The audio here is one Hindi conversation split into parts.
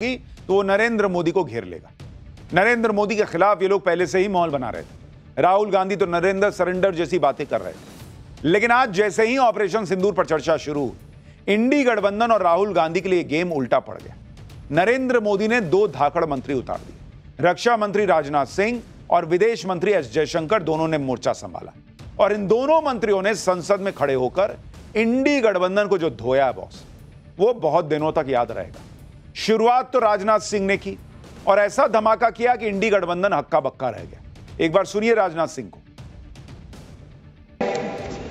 तो वो नरेंद्र मोदी को घेर लेगा। नरेंद्र मोदी के खिलाफ ये लोग पहले से ही माहौल बना रहे थे। राहुल गांधी तो नरेंद्र सरेंडर जैसी बातें कर रहे थे, लेकिन आज जैसे ही ऑपरेशन सिंदूर पर चर्चा शुरू, इंडी गठबंधन और राहुल गांधी के लिए गेम उल्टा पड़ गया। नरेंद्र मोदी ने दो धाकड़ मंत्री उतार दिए। रक्षा मंत्री राजनाथ सिंह और विदेश मंत्री एस जयशंकर दोनों ने मोर्चा संभाला और इन दोनों मंत्रियों ने संसद में खड़े होकर इंडी गठबंधन को जो धोया बॉस, वो बहुत दिनों तक याद रहेगा। शुरुआत तो राजनाथ सिंह ने की और ऐसा धमाका किया कि इंडी गठबंधन हक्का बक्का रह गया। एक बार सुनिए राजनाथ सिंह को।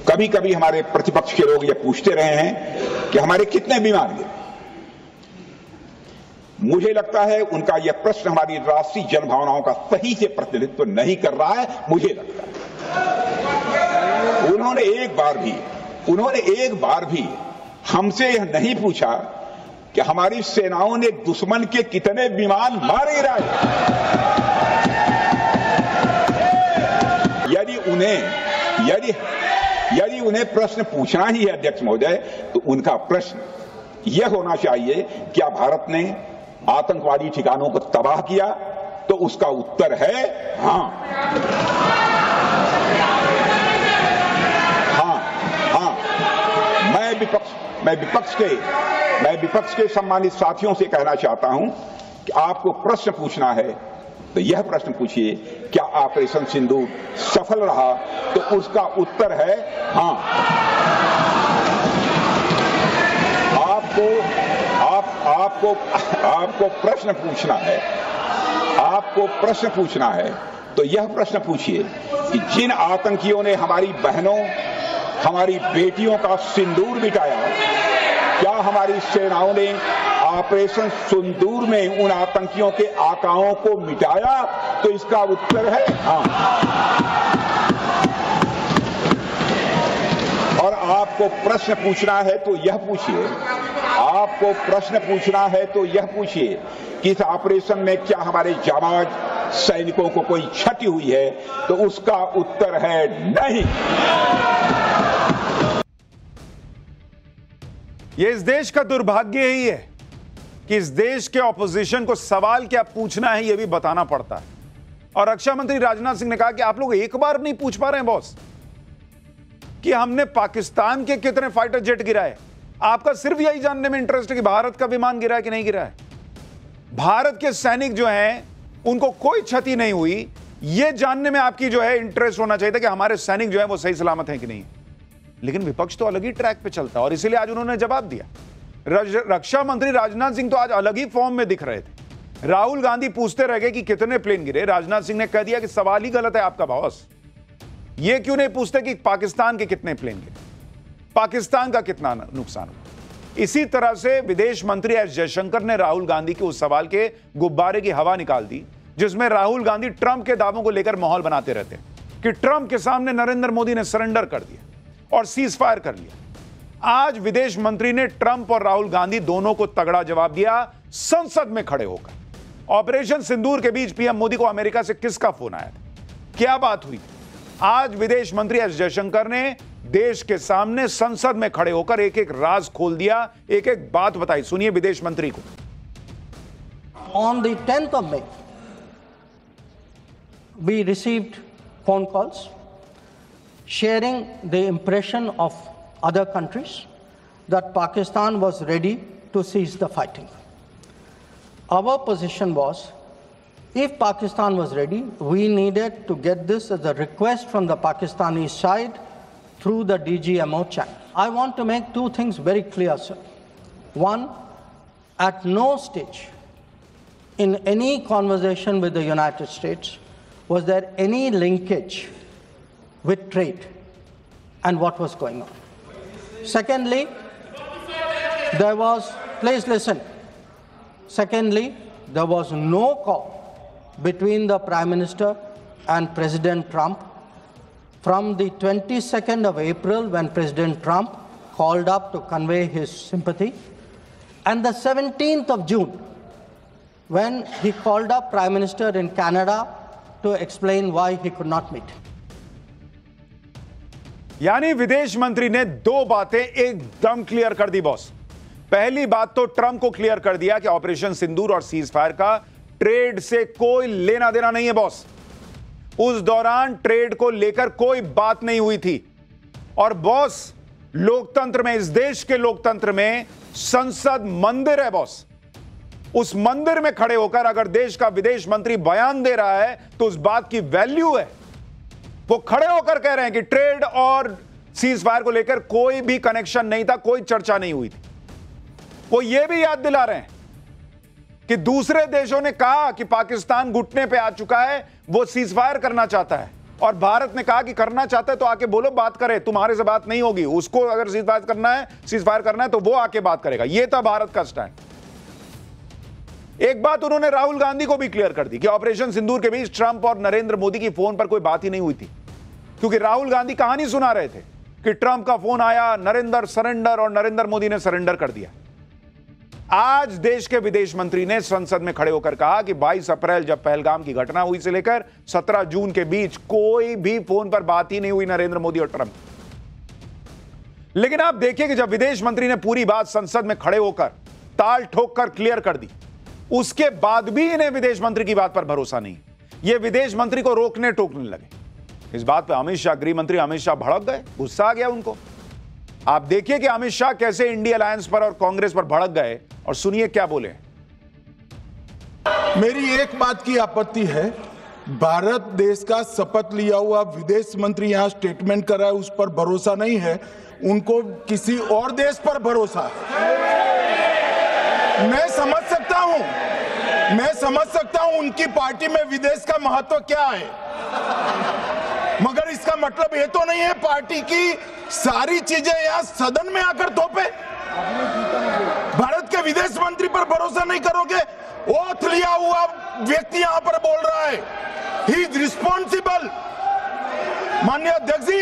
कभी कभी हमारे प्रतिपक्ष के लोग ये पूछते रहे हैं कि हमारे कितने बीमार गिरे। मुझे लगता है उनका यह प्रश्न हमारी राष्ट्रीय जनभावनाओं का सही से प्रतिनिधित्व नहीं कर रहा है। मुझे लगता है उन्होंने एक बार भी हमसे यह नहीं पूछा कि हमारी सेनाओं ने दुश्मन के कितने विमान मार गिराए। यदि उन्हें प्रश्न पूछना ही है अध्यक्ष महोदय, तो उनका प्रश्न यह होना चाहिए, क्या भारत ने आतंकवादी ठिकानों को तबाह किया? तो उसका उत्तर है हाँ। मैं विपक्ष के सम्मानित साथियों से कहना चाहता हूं कि आपको प्रश्न पूछना है तो यह प्रश्न पूछिए, क्या ऑपरेशन सिंदूर सफल रहा? तो उसका उत्तर है हाँ। आपको प्रश्न पूछना है तो यह प्रश्न पूछिए कि जिन आतंकियों ने हमारी बहनों, हमारी बेटियों का सिंदूर मिटाया, क्या हमारी सेनाओं ने ऑपरेशन सिंदूर में उन आतंकियों के आकाओं को मिटाया? तो इसका उत्तर है हाँ। और आपको प्रश्न पूछना है तो यह पूछिए कि इस ऑपरेशन में क्या हमारे जाबाज सैनिकों को कोई क्षति हुई है? तो उसका उत्तर है नहीं। ये इस देश का दुर्भाग्य ही है कि इस देश के ऑपोजिशन को सवाल क्या पूछना है, यह भी बताना पड़ता है। और रक्षा मंत्री राजनाथ सिंह ने कहा कि आप लोग एक बार नहीं पूछ पा रहे हैं बॉस कि हमने पाकिस्तान के कितने फाइटर जेट गिराए। आपका सिर्फ यही जानने में इंटरेस्ट है कि भारत का विमान गिरा है कि नहीं गिरा है। भारत के सैनिक जो हैं उनको कोई क्षति नहीं हुई, यह जानने में आपकी जो है इंटरेस्ट होना चाहिए था कि हमारे सैनिक जो है वो सही सलामत हैं कि नहीं। लेकिन विपक्ष तो अलग ही ट्रैक पे चलता है और इसीलिए आज उन्होंने जवाब दिया। रक्षा मंत्री राजनाथ सिंह तो आज अलग ही फॉर्म में दिख रहे थे। राहुल गांधी पूछते रह गए कि कितने प्लेन गिरे। राजनाथ सिंह ने कह दिया कि सवाल ही गलत है आपका बॉस। ये क्यों नहीं पूछते कि पाकिस्तान के कितने प्लेन गिरे, पाकिस्तान का कितना नुकसान हुआ। इसी तरह से विदेश मंत्री एस जयशंकर ने राहुल गांधी के उस सवाल के गुब्बारे की हवा निकाल दी जिसमें राहुल गांधी ट्रंप के दावों को लेकर माहौल बनाते रहते हैं कि ट्रंप के सामने नरेंद्र मोदी ने सरेंडर कर दिया और सीज फायर कर लिया। आज विदेश मंत्री ने ट्रंप और राहुल गांधी दोनों को तगड़ा जवाब दिया संसद में खड़े होकर। ऑपरेशन सिंदूर के बीच पीएम मोदी को अमेरिका से किसका फोन आया था, क्या बात हुई? आज विदेश मंत्री एस जयशंकर ने देश के सामने संसद में खड़े होकर एक एक राज खोल दिया, एक एक बात बताई। सुनिए विदेश मंत्री को। On the 10th of May, we received phone calls sharing the impression of other countries that Pakistan was ready to cease the fighting. Our position was, if Pakistan was ready, we needed to get this as a request from the Pakistani side through the DGMO channel. I want to make two things very clear, sir. One, at no stage in any conversation with the United States was there any linkage with trade and what was going on. Secondly, there was, please listen. Secondly, there was no call between the Prime Minister and President Trump from the 22nd of April when President Trump called up to convey his sympathy and the 17th of June when he called up Prime Minister in Canada to explain why he could not meet. यानी विदेश मंत्री ने दो बातें एकदम क्लियर कर दी बॉस पहली बात तो ट्रंप को क्लियर कर दिया कि ऑपरेशन सिंदूर और सीज फायर का ट्रेड से कोई लेना देना नहीं है बॉस। उस दौरान ट्रेड को लेकर कोई बात नहीं हुई थी। और बॉस, लोकतंत्र में, इस देश के लोकतंत्र में संसद मंदिर है बॉस। उस मंदिर में खड़े होकर अगर देश का विदेश मंत्री बयान दे रहा है तो उस बात की वैल्यू है। वो खड़े होकर कह रहे हैं कि ट्रेड और सीज फायर को लेकर कोई भी कनेक्शन नहीं था, कोई चर्चा नहीं हुई थी। वो ये भी याद दिला रहे हैं कि दूसरे देशों ने कहा कि पाकिस्तान घुटने पे आ चुका है, वो सीज फायर करना चाहता है, और भारत ने कहा कि करना चाहता है तो आके बोलो, बात करे, तुम्हारे से बात नहीं होगी। उसको अगर सीज फायर करना है तो वो आके बात करेगा। ये था भारत का स्टैंड। एक बात उन्होंने राहुल गांधी को भी क्लियर कर दी कि ऑपरेशन सिंदूर के बीच ट्रंप और नरेंद्र मोदी की फोन पर कोई बात ही नहीं हुई थी, क्योंकि राहुल गांधी कहानी सुना रहे थे कि ट्रंप का फोन आया, नरेंद्र सरेंडर, और नरेंद्र मोदी ने सरेंडर कर दिया। आज देश के विदेश मंत्री ने संसद में खड़े होकर कहा कि 22 अप्रैल जब पहलगाम की घटना हुई से लेकर 17 जून के बीच कोई भी फोन पर बात ही नहीं हुई नरेंद्र मोदी और ट्रंप। लेकिन आप देखिए कि जब विदेश मंत्री ने पूरी बात संसद में खड़े होकर ताल ठोक कर क्लियर कर दी, उसके बाद भी इन्हें विदेश मंत्री की बात पर भरोसा नहीं। ये विदेश मंत्री को रोकने टोकने लगे। इस बात पर अमित शाह, गृह मंत्री अमित शाह भड़क गए, गुस्सा आ गया उनको। आप देखिए कि अमित शाह कैसे इंडिया अलायंस पर और कांग्रेस पर भड़क गए, और सुनिए क्या बोले। मेरी एक बात की आपत्ति है, भारत देश का शपथ लिया हुआ विदेश मंत्री यहां स्टेटमेंट कर रहा है, उस पर भरोसा नहीं है, उनको किसी और देश पर भरोसा है। मैं समझ सकता हूं उनकी पार्टी में विदेश का महत्व क्या है, मगर इसका मतलब ये तो नहीं है पार्टी की सारी चीजें यहां सदन में आकर थोपे। भारत के विदेश मंत्री पर भरोसा नहीं करोगे? ओथ लिया हुआ व्यक्ति यहां पर बोल रहा है, ही इज रिस्पॉन्सिबल। माननीय अध्यक्ष जी,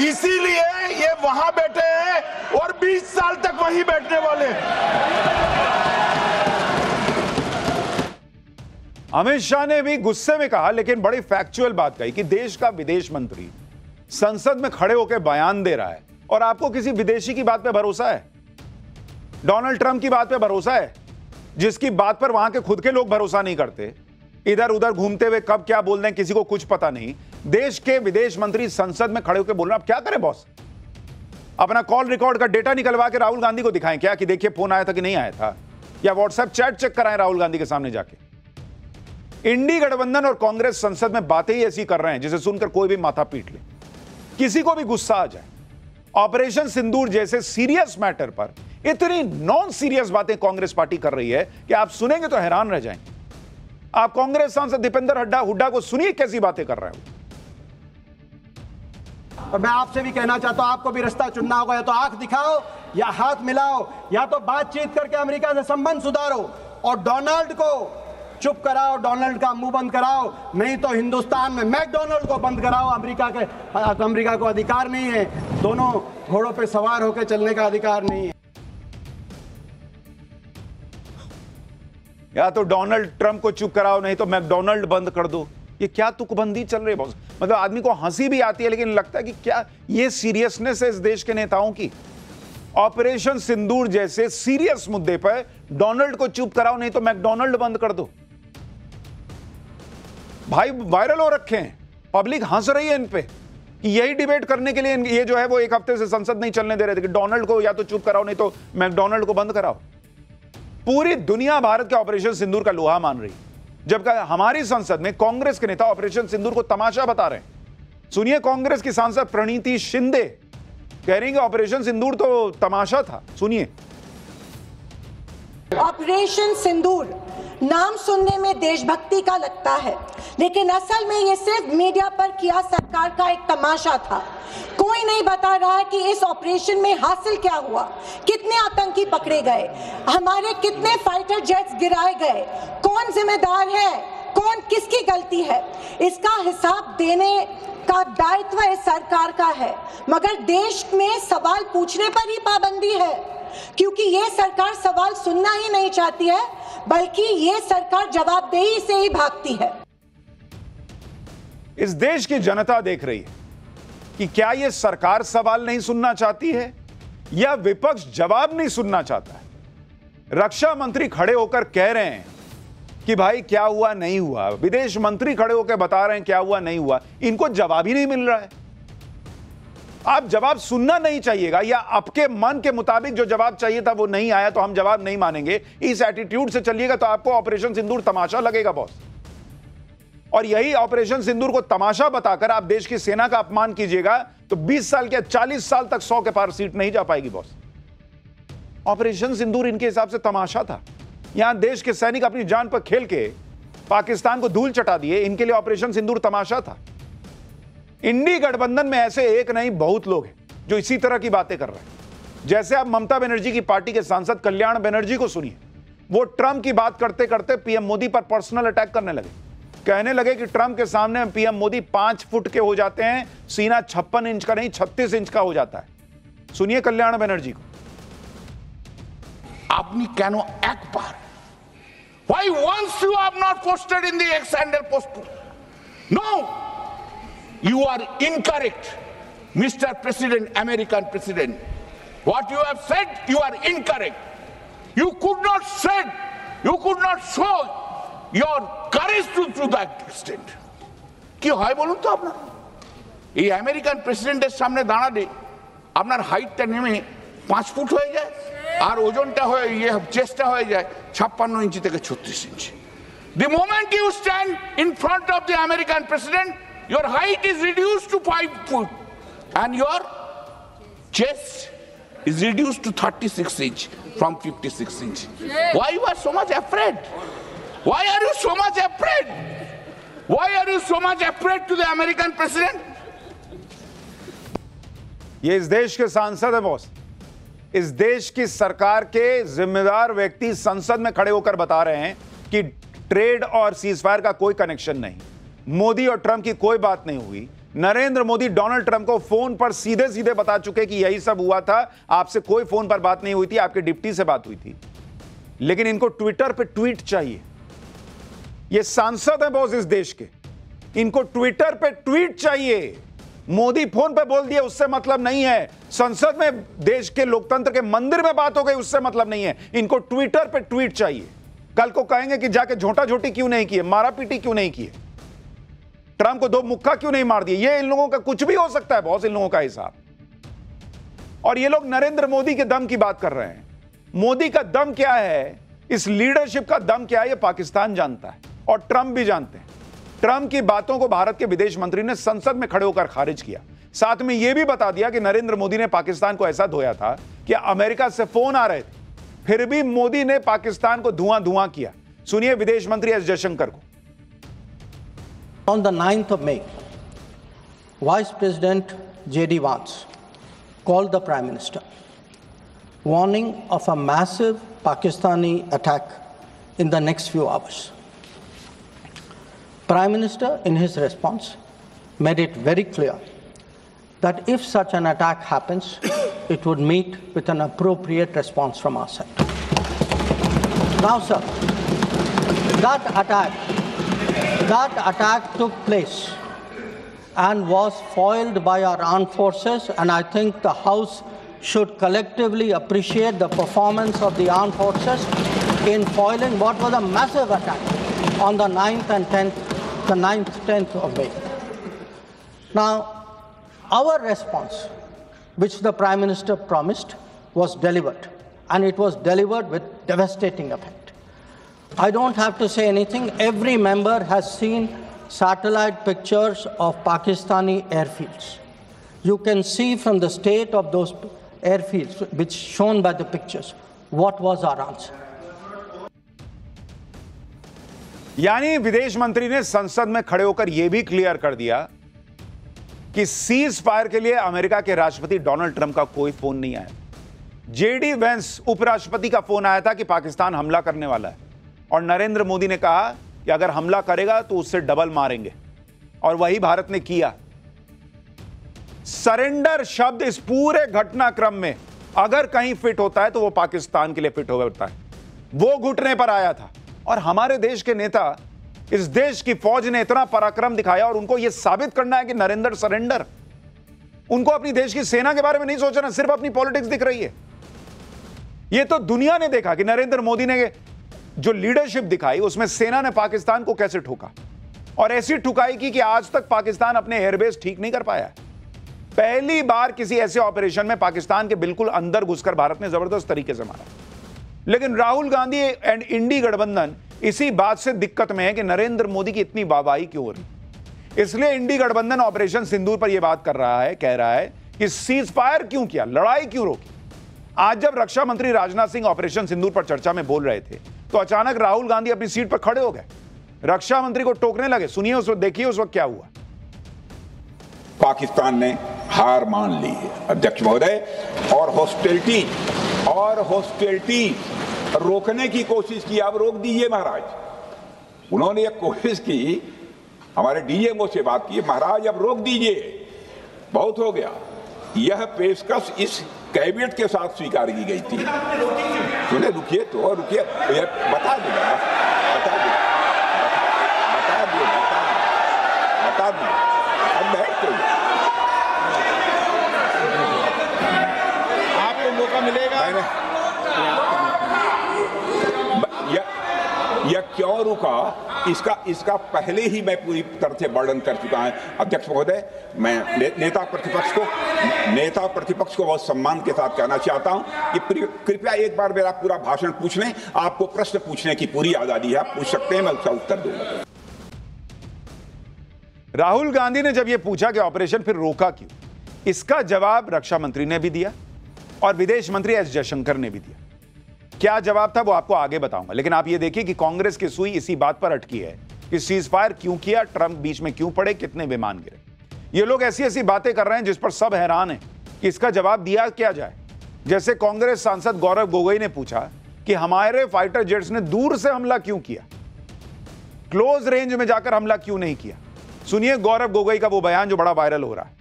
इसीलिए ये वहां बैठे हैं और 20 साल तक वहीं बैठने वाले हैं। अमित शाह ने भी गुस्से में कहा, लेकिन बड़ी फैक्चुअल बात कही कि देश का विदेश मंत्री संसद में खड़े होकर बयान दे रहा है और आपको किसी विदेशी की बात पे भरोसा है? डोनाल्ड ट्रंप की बात पे भरोसा है, जिसकी बात पर वहां के खुद के लोग भरोसा नहीं करते, इधर उधर घूमते हुए कब क्या बोल रहे हैं किसी को कुछ पता नहीं। देश के विदेश मंत्री संसद में खड़े होकर बोल रहे हैं। अब क्या करें बॉस? अपना कॉल रिकॉर्ड का डेटा निकलवा के राहुल गांधी को दिखाएं क्या कि देखिए फोन आया था कि नहीं आया था, या व्हाट्सएप चैट चेक कराएं राहुल गांधी के सामने जाके। इंडी गठबंधन और कांग्रेस संसद में बातें ही ऐसी कर रहे हैं जिसे सुनकर कोई भी माथा पीट ले, किसी को भी गुस्सा आ जाए। ऑपरेशन सिंदूर जैसे सीरियस मैटर पर इतनी नॉन सीरियस बातें कांग्रेस पार्टी कर रही है कि आप सुनेंगे तो हैरान रह जाएंगे। आप कांग्रेस सांसद दीपेंद्र हुड्डा को सुनिए कैसी बातें कर रहे हैं। और मैं आपसे भी कहना चाहता हूं, आपको भी रास्ता चुनना होगा, या तो आंख दिखाओ या हाथ मिलाओ, या तो बातचीत करके अमेरिका से संबंध सुधारो और डोनाल्ड को चुप कराओ, डोनाल्ड का मुंह बंद कराओ, नहीं तो हिंदुस्तान में मैकडोनाल्ड को बंद कराओ। अमेरिका को अधिकार नहीं है, दोनों घोड़ों पे सवार होकर चलने का अधिकार नहीं है। या तो डोनाल्ड ट्रंप को चुप कराओ, नहीं तो मैकडोनाल्ड बंद कर दो। ये क्या तुकबंदी चल रही है बॉस? मतलब आदमी को हंसी भी आती है, लेकिन लगता है कि क्या ये सीरियसनेस है इस देश के नेताओं की? ऑपरेशन सिंदूर जैसे सीरियस मुद्दे पर डोनाल्ड को चुप कराओ, नहीं तो मैकडोनाल्ड बंद कर दो। भाई वायरल हो रखे हैं, पब्लिक हंस रही है इन पे कि यही डिबेट करने के लिए ये जो है वो एक हफ्ते से संसद नहीं चलने दे रहे थे कि डोनाल्ड को या तो चुप कराओ, नहीं तो मैकडोनाल्ड को बंद कराओ। पूरी दुनिया भारत के ऑपरेशन सिंदूर का लोहा मान रही, जबकि हमारी संसद में कांग्रेस के नेता ऑपरेशन सिंदूर को तमाशा बता रहे हैं। सुनिए कांग्रेस की सांसद प्रणीति शिंदे कह रही है ऑपरेशन सिंदूर तो तमाशा था। सुनिए। ऑपरेशन सिंदूर नाम सुनने में देशभक्ति का लगता है, लेकिन असल में ये सिर्फ मीडिया पर किया सरकार का एक तमाशा था। कोई नहीं बता रहा है कि इस ऑपरेशन में हासिल क्या हुआ, कितने आतंकी पकड़े गए, हमारे कितने फाइटर जेट्स गिराए गए, कौन जिम्मेदार है, कौन किसकी गलती है। इसका हिसाब देने का दायित्व इस सरकार का है, मगर देश में सवाल पूछने पर ही पाबंदी है, क्योंकि ये सरकार सवाल सुनना ही नहीं चाहती है, बल्कि ये सरकार जवाबदेही से ही भागती है। इस देश की जनता देख रही है कि क्या ये सरकार सवाल नहीं सुनना चाहती है या विपक्ष जवाब नहीं सुनना चाहता है। रक्षा मंत्री खड़े होकर कह रहे हैं कि भाई क्या हुआ नहीं हुआ, विदेश मंत्री खड़े होकर बता रहे हैं क्या हुआ नहीं हुआ, इनको जवाब ही नहीं मिल रहा है। आप जवाब सुनना नहीं चाहिएगा, या आपके मन के मुताबिक जो जवाब चाहिए था वो नहीं आया तो हम जवाब नहीं मानेंगे, इस एटीट्यूड से चलिएगा तो आपको ऑपरेशन सिंदूर तमाशा लगेगा बॉस। और यही ऑपरेशन सिंदूर को तमाशा बताकर आप देश की सेना का अपमान कीजिएगा तो 20 साल के 40 साल तक 100 के पार सीट नहीं जा पाएगी बॉस। ऑपरेशन सिंदूर इनके हिसाब से तमाशा था। यहां देश के सैनिक अपनी जान पर खेल के पाकिस्तान को धूल चटा दिए, इनके लिए ऑपरेशन सिंदूर तमाशा था। इंडी गठबंधन में ऐसे एक नहीं बहुत लोग हैं जो इसी तरह की बातें कर रहे हैं। जैसे आप ममता बनर्जी की पार्टी के सांसद कल्याण बनर्जी को सुनिए, वो ट्रंप की बात करते करते पीएम मोदी पर पर्सनल अटैक करने लगे, कहने लगे कि ट्रंप के सामने पीएम मोदी 5 फुट के हो जाते हैं, सीना 56 इंच का नहीं 36 इंच का हो जाता है। सुनिए कल्याण बनर्जी को। আপনি কেন একবার, why once you have not posted in the X handle post? No, you are incorrect, Mr. President, American President. What you have said, you are incorrect. You could not said, you could not show your courage to that extent. কি হয় বলুন তো আপনার? এই আমেরিকান প্রেসিডেন্টের সামনে দাঁড়ালে আপনার হাইটটা নেমে 5 ফুট হয়ে যায় আর ওজনটা হয়ে চেস্টটা হয়ে যায় 56 ইঞ্চি থেকে 36 ইঞ্চি। The moment you stand in front of the American president, your height is reduced to 5 foot and your chest is reduced to 36 inch from 56 inch. Why you are so much afraid? Why are you so much afraid? Why are you so much afraid to the American president? ये इस देश के सांसद है बॉस। इस देश की सरकार के जिम्मेदार व्यक्ति संसद में खड़े होकर बता रहे हैं कि ट्रेड और सीजफायर का कोई कनेक्शन नहीं, मोदी और ट्रंप की कोई बात नहीं हुई। नरेंद्र मोदी डोनाल्ड ट्रंप को फोन पर सीधे सीधे बता चुके कि यही सब हुआ था, आपसे कोई फोन पर बात नहीं हुई थी, आपके डिप्टी से बात हुई थी। लेकिन इनको ट्विटर पे ट्वीट चाहिए। ये सांसद है बॉस इस देश के, इनको ट्विटर पे ट्वीट चाहिए। मोदी फोन पे बोल दिया उससे मतलब नहीं है, संसद में देश के लोकतंत्र के मंदिर में बात हो गई उससे मतलब नहीं है, इनको ट्विटर पे ट्वीट चाहिए। कल को कहेंगे कि जाके झोंटा झोटी क्यों नहीं किए, मारा पीटी क्यों नहीं किए, ट्रंप को 2 मुक्का क्यों नहीं मार दिए। ये इन लोगों का कुछ भी हो सकता है बॉस, इन लोगों का हिसाब। और ये लोग नरेंद्र मोदी के दम की बात कर रहे हैं। मोदी का दम क्या है, इस लीडरशिप का दम क्या है, ये पाकिस्तान जानता है और ट्रंप भी जानते हैं। ट्रंप की बातों को भारत के विदेश मंत्री ने संसद में खड़े होकर खारिज किया। साथ में यह भी बता दिया कि नरेंद्र मोदी ने पाकिस्तान को ऐसा धोया था कि अमेरिका से फोन आ रहे थे, फिर भी मोदी ने पाकिस्तान को धुआं धुआं किया। सुनिए विदेश मंत्री एस जयशंकर को। On the 9th of May, Vice President J.D. Vance called the Prime Minister, warning of a massive Pakistani attack in the next few hours. Prime Minister, in his response, made it very clear that if such an attack happens, it would meet with an appropriate response from our side. Now, sir, that attack took place and was foiled by our armed forces, and I think the House should collectively appreciate the performance of the armed forces in foiling what was a massive attack on the 9th and 10th of May. Now, our response, which the Prime Minister promised, was delivered, and it was delivered with devastating effect. I don't have to say anything. Every member has seen satellite pictures of Pakistani airfields. You can see from the state of those airfields, which shown by the pictures, what was our answer. यानी विदेश मंत्री ने संसद में खड़े होकर यह भी क्लियर कर दिया कि सीज फायर के लिए अमेरिका के राष्ट्रपति डोनाल्ड ट्रंप का कोई फोन नहीं आया। जेडी वेंस उपराष्ट्रपति का फोन आया था कि पाकिस्तान हमला करने वाला है, और नरेंद्र मोदी ने कहा कि अगर हमला करेगा तो उससे डबल मारेंगे, और वही भारत ने किया। सरेंडर शब्द इस पूरे घटनाक्रम में अगर कहीं फिट होता है तो वो पाकिस्तान के लिए फिट होता है। वो घुटने पर आया था, और हमारे देश के नेता, इस देश की फौज ने इतना पराक्रम दिखाया, और उनको यह साबित करना है कि नरेंद्र सरेंडर। उनको अपनी देश की सेना के बारे में नहीं सोचना, सिर्फ अपनी पॉलिटिक्स दिख रही है। यह तो दुनिया ने देखा कि नरेंद्र मोदी ने जो लीडरशिप दिखाई उसमें सेना ने पाकिस्तान को कैसे ठोका, और ऐसी ठुकाई की कि आज तक पाकिस्तान अपने एयरबेस ठीक नहीं कर पाया। पहली बार किसी ऐसे ऑपरेशन में पाकिस्तान के बिल्कुल अंदर घुसकर भारत ने जबरदस्त तरीके से मारा। लेकिन राहुल गांधी एंड इंडी गठबंधन इसी बात से दिक्कत में है कि नरेंद्र मोदी की इतनी वाहवाही क्यों हो रही। इसलिए इंडी गठबंधन ऑपरेशन सिंदूर पर यह बात कर रहा है, कह रहा है कि सीज फायर क्यों किया, लड़ाई क्यों रोकी। आज जब रक्षा मंत्री राजनाथ सिंह ऑपरेशन सिंदूर पर चर्चा में बोल रहे थे तो अचानक राहुल गांधी अपनी सीट पर खड़े हो गए, रक्षा मंत्री को टोकने लगे। सुनिए उस वक्त, देखिए उस वक्त क्या हुआ। पाकिस्तान ने हार मान ली है अध्यक्ष महोदय, और हॉस्टिलिटी रोकने की कोशिश की। अब रोक दीजिए महाराज। उन्होंने एक कोशिश की, हमारे डीएमओ से बात की, महाराज अब रोक दीजिए, बहुत हो गया। यह पेशकश इस कैबिनेट के साथ स्वीकार की गई थी। सुने, रुकिए तो रुकिए, बता दूंगा, अब बैठ तो आपको मौका मिलेगा। यह क्यों रुका, इसका पहले ही मैं पूरी तरह से वर्णन कर चुका हूं अध्यक्ष महोदय। मैं नेता प्रतिपक्ष को बहुत सम्मान के साथ कहना चाहता हूं कि कृपया एक बार मेरा पूरा भाषण पूछ लें। आपको प्रश्न पूछने की पूरी आजादी है, आप पूछ सकते हैं, मैं उसका उत्तर दूंगा। राहुल गांधी ने जब यह पूछा कि ऑपरेशन फिर रोका क्यों, इसका जवाब रक्षा मंत्री ने भी दिया और विदेश मंत्री एस जयशंकर ने भी दिया। क्या जवाब था वो आपको आगे बताऊंगा, लेकिन आप ये देखिए कि कांग्रेस की सुई इसी बात पर अटकी है कि सीज फायर क्यों किया, ट्रंप बीच में क्यों पड़े, कितने विमान गिरे। ये लोग ऐसी ऐसी बातें कर रहे हैं जिस पर सब हैरान हैं कि इसका जवाब दिया क्या जाए। जैसे कांग्रेस सांसद गौरव गोगोई ने पूछा कि हमारे फाइटर जेट्स ने दूर से हमला क्यों किया, क्लोज रेंज में जाकर हमला क्यों नहीं किया। सुनिए गौरव गोगोई का वो बयान जो बड़ा वायरल हो रहा है।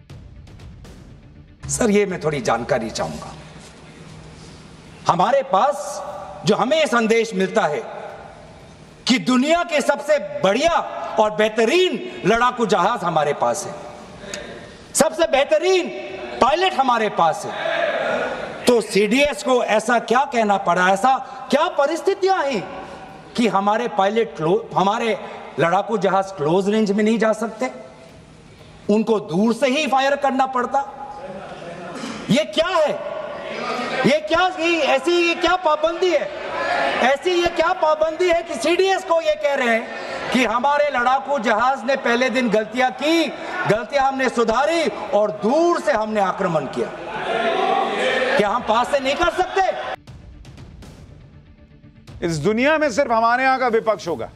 सर, ये मैं थोड़ी जानकारी चाहूंगा। हमारे पास जो हमें ये संदेश मिलता है कि दुनिया के सबसे बढ़िया और बेहतरीन लड़ाकू जहाज हमारे पास है, सबसे बेहतरीन पायलट हमारे पास है, तो सीडीएस को ऐसा क्या कहना पड़ा, ऐसा क्या परिस्थितियां हैं कि हमारे पायलट हमारे लड़ाकू जहाज क्लोज रेंज में नहीं जा सकते, उनको दूर से ही फायर करना पड़ता। ये क्या है, ये क्या पाबंदी है, ऐसी ये क्या पाबंदी है कि सीडीएस को ये कह रहे हैं कि हमारे लड़ाकू जहाज ने पहले दिन गलतियां की, गलतियां हमने सुधारी और दूर से हमने आक्रमण किया। क्या हम पास से नहीं कर सकते? इस दुनिया में सिर्फ हमारे यहां का विपक्ष होगा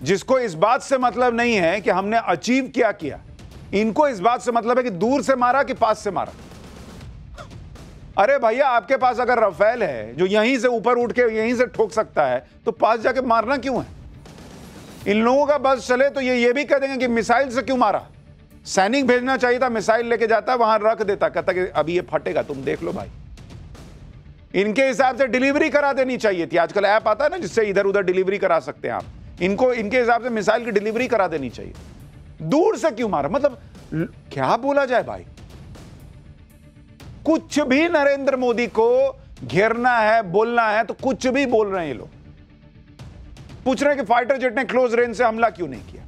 जिसको इस बात से मतलब नहीं है कि हमने अचीव क्या किया। इनको इस बात से मतलब है कि दूर से मारा कि पास से मारा। अरे भैया, आपके पास अगर रफेल है जो यहीं से ऊपर उठ के यहीं से ठोक सकता है तो पास जाके मारना क्यों है? इन लोगों का बस चले तो ये भी कह देंगे कि मिसाइल से क्यों मारा। सैनिक भेजना चाहिए था, मिसाइल लेके जाता, वहां रख देता, कहता कि अभी ये फटेगा, तुम देख लो भाई। इनके हिसाब से डिलीवरी करा देनी चाहिए थी। आजकल ऐप आता है ना जिससे इधर उधर डिलीवरी करा सकते हैं आप। इनको इनके हिसाब से मिसाइल की डिलीवरी करा देनी चाहिए। दूर से क्यों मारा, मतलब क्या बोला जाए भाई। कुछ भी नरेंद्र मोदी को घेरना है, बोलना है तो कुछ भी बोल रहे हैं ये लोग। पूछ रहे हैं कि फाइटर जेट ने क्लोज रेंज से हमला क्यों नहीं किया।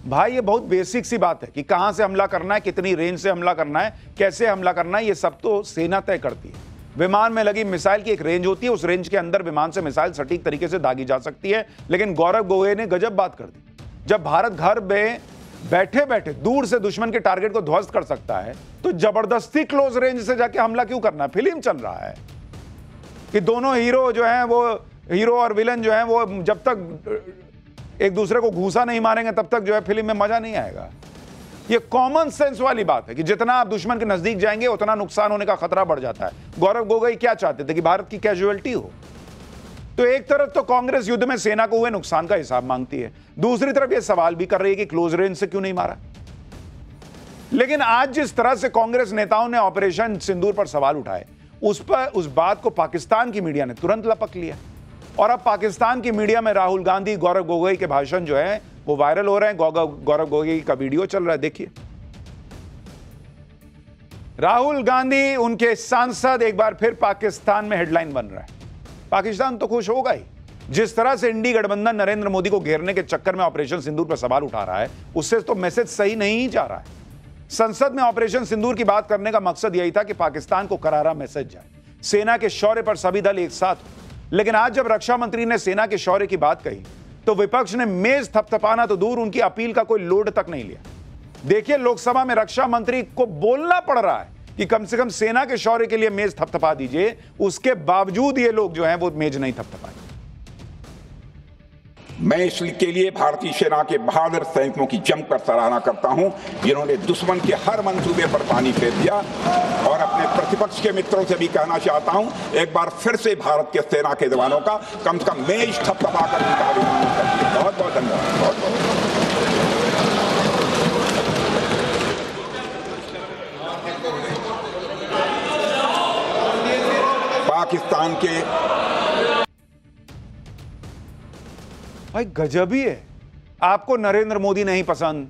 भाई ये बहुत बेसिक सी बात है कि कहां से हमला करना है, कितनी रेंज से हमला करना है, कैसे हमला करना है, ये सब तो सेना तय करती है। विमान में लगी मिसाइल की एक रेंज होती है, उस रेंज के अंदर विमान से मिसाइल सटीक तरीके से दागी जा सकती है। लेकिन गौरव गोगोई ने गजब बात कर दी। जब भारत घर में बैठे बैठे दूर से दुश्मन के टारगेट को ध्वस्त कर सकता है तो जबरदस्ती क्लोज रेंज से जाके हमला क्यों करना है। फिल्म चल रहा है कि दोनों हीरो जो हैं, वो हीरो और विलन जो हैं, वो जब तक एक दूसरे को घूसा नहीं मारेंगे तब तक जो है फिल्म में मजा नहीं आएगा। ये कॉमन सेंस वाली बात है कि जितना आप दुश्मन के नजदीक जाएंगे उतना नुकसान होने का खतरा बढ़ जाता है। गौरव गोगोई क्या चाहते थे कि भारत की कैजुअलिटी हो। तो एक तरफ तो कांग्रेस युद्ध में सेना को हुए नुकसान का हिसाब मांगती है, दूसरी तरफ यह सवाल भी कर रही है कि क्लोज रेंज से क्यों नहीं मारा। लेकिन आज जिस तरह से कांग्रेस नेताओं ने ऑपरेशन सिंदूर पर सवाल उठाए, उस बात को पाकिस्तान की मीडिया ने तुरंत लपक लिया और अब पाकिस्तान की मीडिया में राहुल गांधी, गौरव गोगोई के भाषण जो है वो वायरल हो रहे हैं। गौरव गोगोई का वीडियो चल रहा है, देखिए। राहुल गांधी, उनके सांसद एक बार फिर पाकिस्तान में हेडलाइन बन रहा है। पाकिस्तान तो खुश होगा ही। जिस तरह से इंडी गठबंधन नरेंद्र मोदी को घेरने के चक्कर में ऑपरेशन सिंदूर पर सवाल उठा रहा है, उससे तो मैसेज सही नहीं जा रहा है। संसद में ऑपरेशन सिंदूर की बात करने का मकसद यही था कि पाकिस्तान को करारा मैसेज जाए, सेना के शौर्य पर सभी दल एक साथ हो। लेकिन आज जब रक्षा मंत्री ने सेना के शौर्य की बात कही तो विपक्ष ने मेज थपथपाना तो दूर, उनकी अपील का कोई लोड तक नहीं लिया। देखिए, लोकसभा में रक्षा मंत्री को बोलना पड़ रहा है कि कम से कम सेना के शौर्य के लिए मेज थपथपा दीजिए, उसके बावजूद ये लोग जो हैं वो मेज नहीं थपथपाए। मैं इसके लिए भारतीय सेना के बहादुर सैनिकों की जमकर सराहना करता हूं, जिन्होंने दुश्मन के हर मंसूबे पर पानी फेर दिया। और अपने प्रतिपक्ष के मित्रों से भी कहना चाहता हूं, एक बार फिर से भारत के सेना के जवानों का कम से कम मेज थपथपा कर उनका अभिनंदन करिए। बहुत बहुत धन्यवाद। बहुत बहुत पाकिस्तान के भाई गजब ही है। आपको नरेंद्र मोदी नहीं पसंद,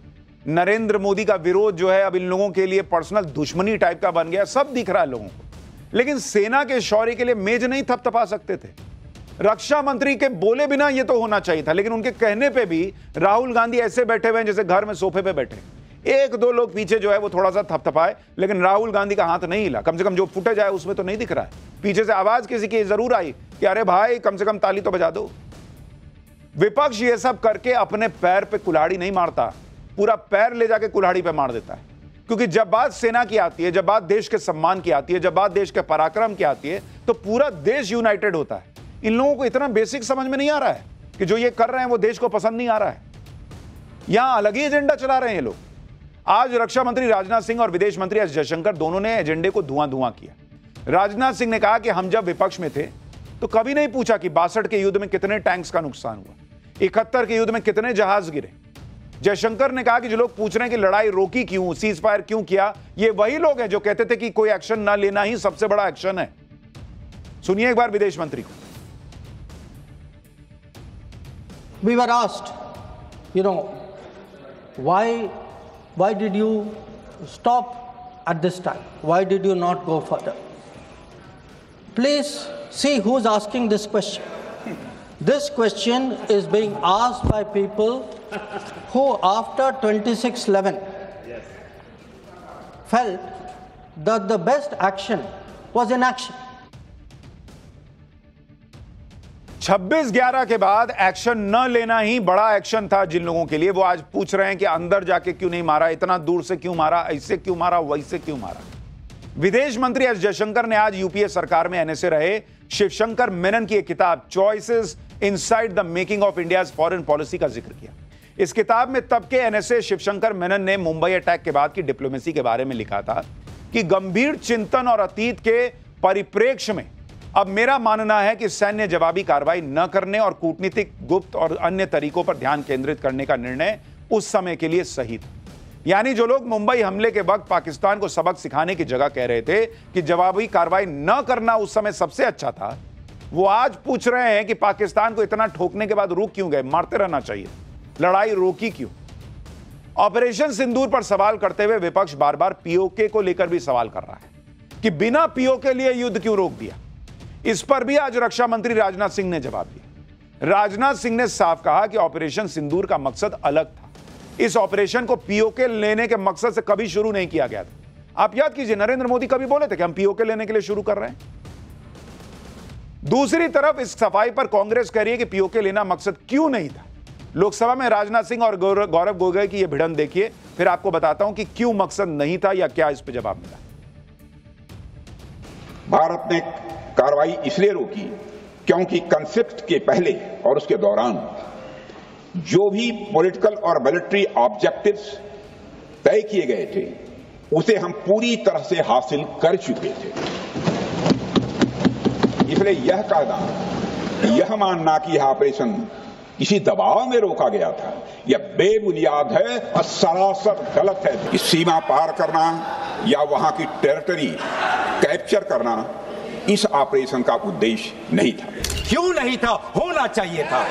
नरेंद्र मोदी का विरोध जो है अब इन लोगों के लिए पर्सनल दुश्मनी टाइप का बन गया, सब दिख रहा है लोगों को। लेकिन सेना के शौर्य के लिए मेज नहीं थपथपा सकते थे। रक्षा मंत्री के बोले बिना यह तो होना चाहिए था, लेकिन उनके कहने पे भी राहुल गांधी ऐसे बैठे हुए हैं जैसे घर में सोफे पे बैठे। एक दो लोग पीछे जो है वो थोड़ा सा थपथपाए, लेकिन राहुल गांधी का हाथ नहीं हिला। कम से कम जो फुटेज आया उसमें तो नहीं दिख रहा है। पीछे से आवाज किसी की जरूर आई कि अरे भाई कम से कम ताली तो बजा दो। विपक्ष ये सब करके अपने पैर पे कुल्हाड़ी नहीं मारता, पूरा पैर ले जाके कुल्हाड़ी पे मार देता है। क्योंकि जब बात सेना की आती है, जब बात देश के सम्मान की आती है, जब बात देश के पराक्रम की आती है, तो पूरा देश यूनाइटेड होता है। इन लोगों को इतना बेसिक समझ में नहीं आ रहा है कि जो ये कर रहे हैं वो देश को पसंद नहीं आ रहा है। यहां अलग ही एजेंडा चला रहे हैं ये लोग। आज रक्षा मंत्री राजनाथ सिंह और विदेश मंत्री एस जयशंकर दोनों ने एजेंडे को धुआं धुआं किया। राजनाथ सिंह ने कहा कि हम जब विपक्ष में थे तो कभी नहीं पूछा कि 62 के युद्ध में कितने टैंक्स का नुकसान हुआ, 71 के युद्ध में कितने जहाज गिरे। जयशंकर ने कहा कि जो लोग पूछ रहे हैं कि लड़ाई रोकी क्यों, सीज फायर क्यों किया, ये वही लोग हैं जो कहते थे कि कोई एक्शन ना लेना ही सबसे बड़ा एक्शन है। सुनिए एक बार विदेश मंत्री को। We were asked, why did you stop at this time? Why did you not go further? Please see who's asking this question. This question is being asked by people who after 26/11 felt that the best action was inaction. 26/11 के बाद एक्शन न लेना ही बड़ा एक्शन था जिन लोगों के लिए। वो आज पूछ रहे हैं कि अंदर जाके क्यों नहीं मारा, इतना दूर से क्यों मारा, ऐसे क्यों मारा, वैसे क्यों मारा। विदेश मंत्री एस जयशंकर ने आज यूपीए सरकार में एनएसए रहे शिवशंकर मेनन की एक किताब choices inside the making of India's foreign policy का जिक्र किया। इस किताब में तब के एनएसए शिवशंकर मेनन ने मुंबई अटैक के बाद की डिप्लोमेसी के बारे में लिखा था कि गंभीर चिंतन और अतीत के परिप्रेक्ष्य में अब मेरा मानना है कि सैन्य जवाबी कार्रवाई न करने और कूटनीतिक, गुप्त और अन्य तरीकों पर ध्यान केंद्रित करने का निर्णय उस समय के लिए सही था। यानी जो लोग मुंबई हमले के वक्त पाकिस्तान को सबक सिखाने की जगह कह रहे थे कि जवाबी कार्रवाई न करना उस समय सबसे अच्छा था, वो आज पूछ रहे हैं कि पाकिस्तान को इतना ठोकने के बाद रुक क्यों गए, मारते रहना चाहिए, लड़ाई रोकी क्यों। ऑपरेशन सिंदूर पर सवाल करते हुए विपक्ष बार बार पीओके को लेकर भी सवाल कर रहा है कि बिना पीओके के लिए युद्ध क्यों रोक दिया। इस पर भी आज रक्षा मंत्री राजनाथ सिंह ने जवाब दिया। राजनाथ सिंह ने साफ कहा कि ऑपरेशन सिंदूर का मकसद अलग था। इस ऑपरेशन को पीओके लेने के मकसद से कभी शुरू नहीं किया गया था। आप याद कीजिए, नरेंद्र मोदी कभी बोले थे कि हम पीओके लेने के लिए शुरू कर रहे हैं। दूसरी तरफ इस सफाई पर कांग्रेस कह रही है कि पीओके लेना मकसद क्यों नहीं था। लोकसभा में राजनाथ सिंह और गौरव गोगोई की यह भिड़ंत देखिए, फिर आपको बताता हूं कि क्यों मकसद नहीं था या क्या इस पर जवाब मिला। भारत ने कार्रवाई इसलिए रोकी क्योंकि कॉन्फ्लिक्ट के पहले और उसके दौरान जो भी पॉलिटिकल और मिलिट्री ऑब्जेक्टिव्स तय किए गए थे उसे हम पूरी तरह से हासिल कर चुके थे। इसलिए यह कहना, यह मानना कि यह ऑपरेशन किसी दबाव में रोका गया था, यह बेबुनियाद है और सरासर गलत है। इस सीमा पार करना या वहां की टेरिटरी कैप्चर करना इस ऑपरेशन का उद्देश्य नहीं था। क्यों नहीं था? होना चाहिए था।